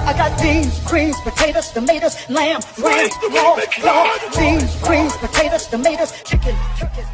I got beans, greens, potatoes, tomatoes, lamb, ram, raw, beans, greens, potatoes, tomatoes, chicken, turkeys.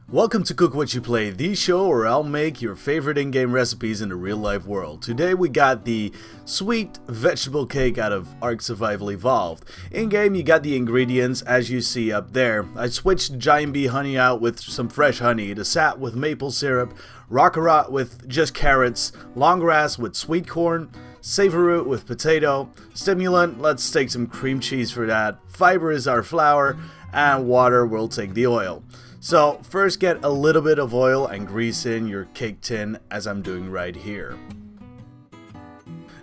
Welcome to Cook What You Play, the show where I'll make your favorite in-game recipes in the real-life world. Today we got the sweet vegetable cake out of Ark Survival Evolved. In-game you got the ingredients as you see up there. I switched Giant Bee honey out with some fresh honey, the sap with maple syrup, Rockarot with just carrots, long grass with sweet corn, Savory with potato, stimulant, let's take some cream cheese for that, fiber is our flour, and water will take the oil. So first get a little bit of oil and grease in your cake tin as I'm doing right here.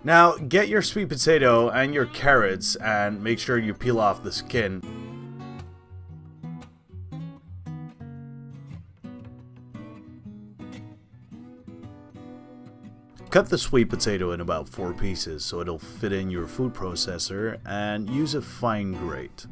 Now get your sweet potato and your carrots and make sure you peel off the skin. Cut the sweet potato in about 4 pieces so it'll fit in your food processor and use a fine grate.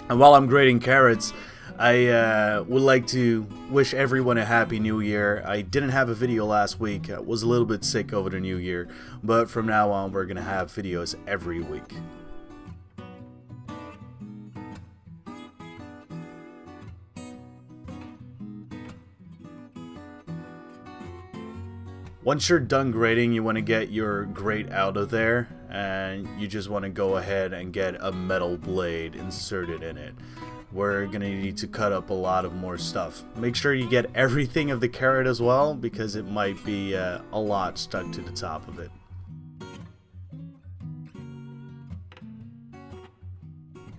And while I'm grating carrots, I would like to wish everyone a happy new year. I didn't have a video last week. I was a little bit sick over the new year, but from now on we're gonna have videos every week. Once you're done grating, you want to get your grate out of there, and you just want to go ahead and get a metal blade inserted in it. We're going to need to cut up a lot of more stuff. Make sure you get everything of the carrot as well, because it might be a lot stuck to the top of it.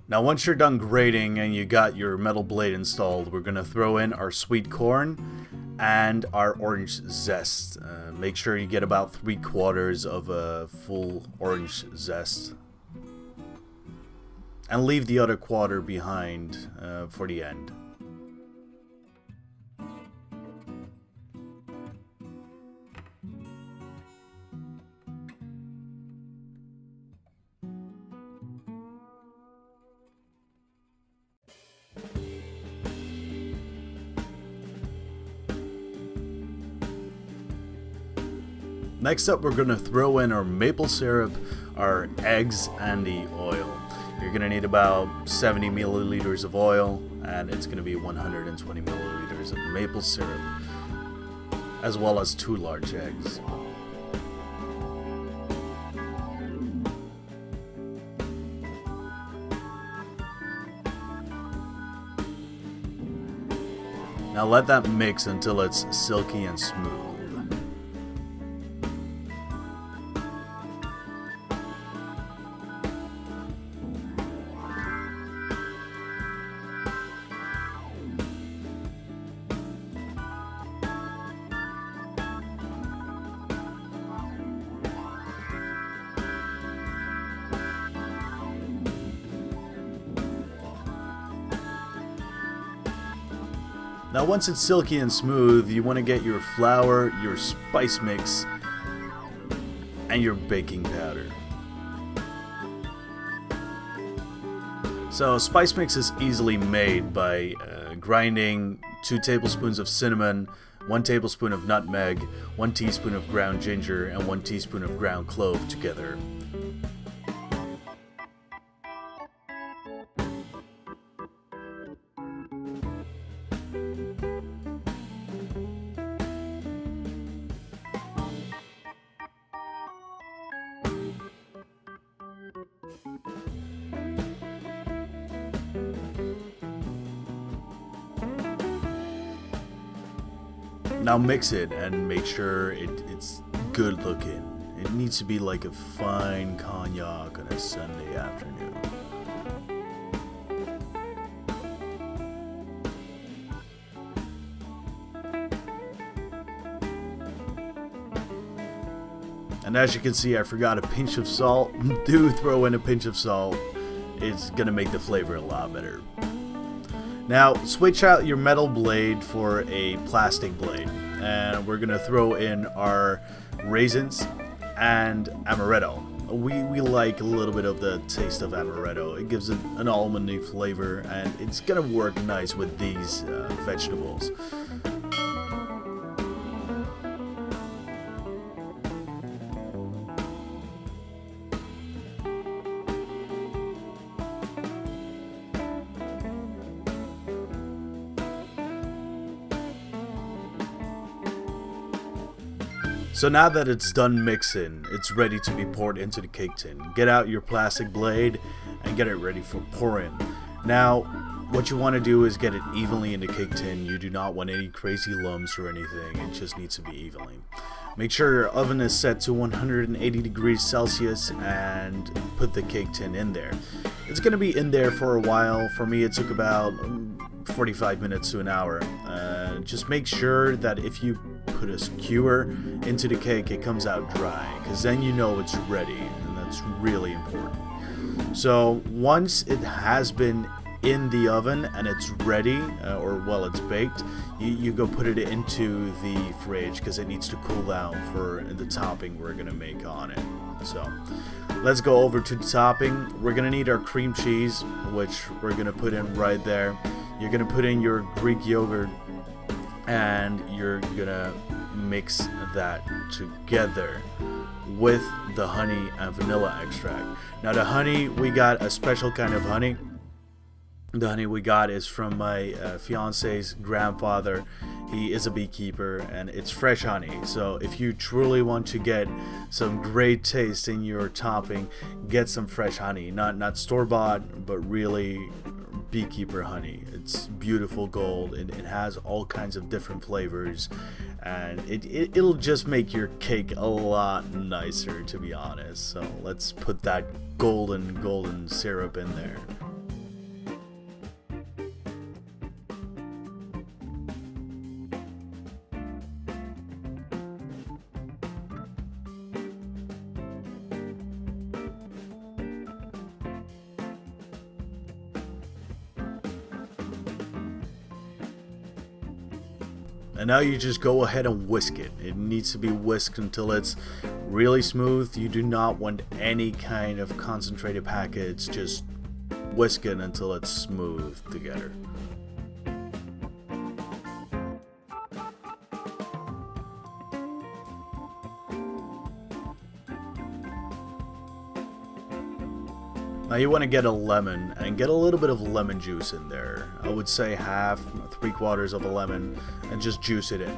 Now once you're done grating and you got your metal blade installed, we're going to throw in our sweet corn and our orange zest. Make sure you get about 3/4 of a full orange zest. And leave the other quarter behind for the end. Next up, we're going to throw in our maple syrup, our eggs, and the oil. You're going to need about 70 milliliters of oil, and it's going to be 120 milliliters of maple syrup, as well as 2 large eggs. Now let that mix until it's silky and smooth. Now once it's silky and smooth, you want to get your flour, your spice mix, and your baking powder. So spice mix is easily made by grinding 2 tablespoons of cinnamon, 1 tablespoon of nutmeg, 1 teaspoon of ground ginger, and 1 teaspoon of ground clove together. Now mix it and make sure it's good looking. It needs to be like a fine cognac on a Sunday afternoon. And as you can see, I forgot a pinch of salt. Do throw in a pinch of salt. It's gonna make the flavor a lot better. Now switch out your metal blade for a plastic blade, and we're gonna throw in our raisins and amaretto. we like a little bit of the taste of amaretto. It gives it an almondy flavor, and it's gonna work nice with these vegetables. So now that it's done mixing, it's ready to be poured into the cake tin. Get out your plastic blade and get it ready for pouring. Now, what you want to do is get it evenly in the cake tin. You do not want any crazy lumps or anything. It just needs to be evenly. Make sure your oven is set to 180 degrees Celsius and put the cake tin in there. It's going to be in there for a while. For me, it took about 45 minutes to an hour. Just make sure that if you put a skewer into the cake, it comes out dry, because then you know it's ready, and that's really important. So once it has been in the oven and it's ready, or well, it's baked, you go put it into the fridge because it needs to cool down for the topping we're gonna make on it. So let's go over to the topping. We're gonna need our cream cheese, which we're gonna put in right there. You're gonna put in your Greek yogurt, and you're gonna mix that together with the honey and vanilla extract. Now the honey, we got a special kind of honey. The honey we got is from my fiance's grandfather. He is a beekeeper, and it's fresh honey. So if you truly want to get some great taste in your topping, get some fresh honey, not store-bought, but really beekeeper honey. It's beautiful gold, and it has all kinds of different flavors, and it'll just make your cake a lot nicer, to be honest. So let's put that golden syrup in there. And now you just go ahead and whisk it. It needs to be whisked until it's really smooth. You do not want any kind of concentrated packets. Just whisk it until it's smooth together. Now you want to get a lemon and get a little bit of lemon juice in there. I would say half, 3/4 of a lemon, and just juice it in.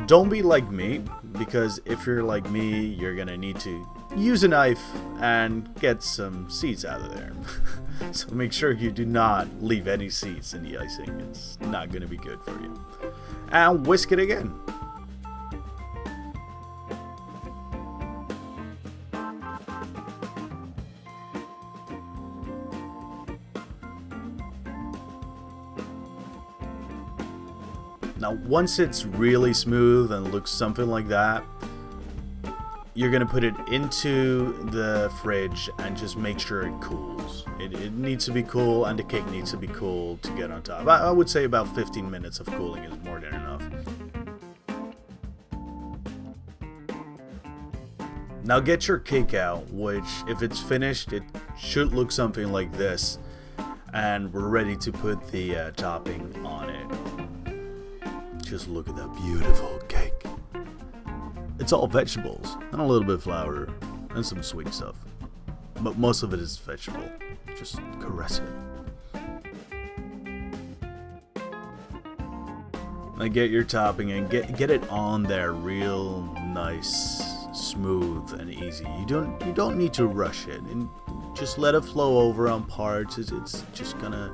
Don't be like me, because if you're like me, you're gonna need to use a knife and get some seeds out of there. So make sure you do not leave any seeds in the icing. It's not gonna be good for you. And whisk it again. Now once it's really smooth and looks something like that, you're gonna put it into the fridge and just make sure it cools. It needs to be cool, and the cake needs to be cool to get on top. I would say about 15 minutes of cooling is more than enough. Now get your cake out, which if it's finished, it should look something like this, and we're ready to put the topping on it. Just look at that beautiful cake. It's all vegetables and a little bit of flour and some sweet stuff, but most of it is vegetable. Just caress it. Now get your topping and get it on there real nice, smooth and easy. You don't need to rush it, and just let it flow over on parts. It's just gonna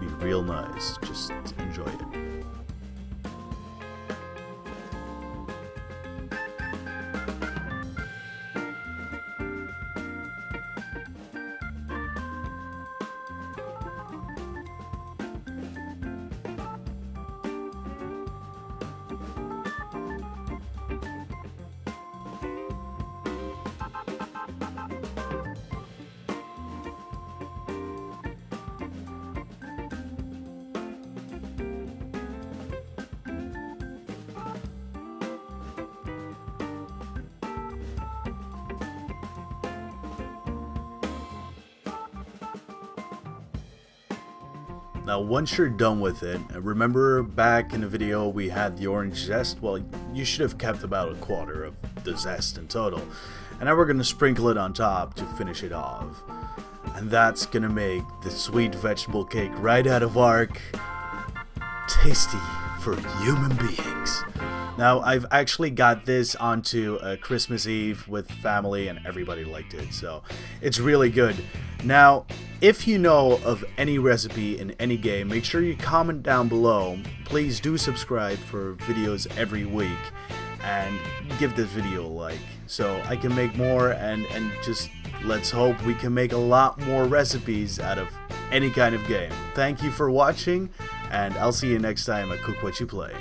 be real nice. Just enjoy it. Now once you're done with it, remember back in the video we had the orange zest? Well, you should have kept about a quarter of the zest in total. And now we're going to sprinkle it on top to finish it off. And that's going to make the sweet vegetable cake right out of Ark tasty for human beings. Now, I've actually got this onto Christmas Eve with family and everybody liked it, so it's really good. Now, if you know of any recipe in any game, make sure you comment down below. Please do subscribe for videos every week and give this video a like so I can make more, and just let's hope we can make a lot more recipes out of any kind of game. Thank you for watching, and I'll see you next time at Cook What You Play.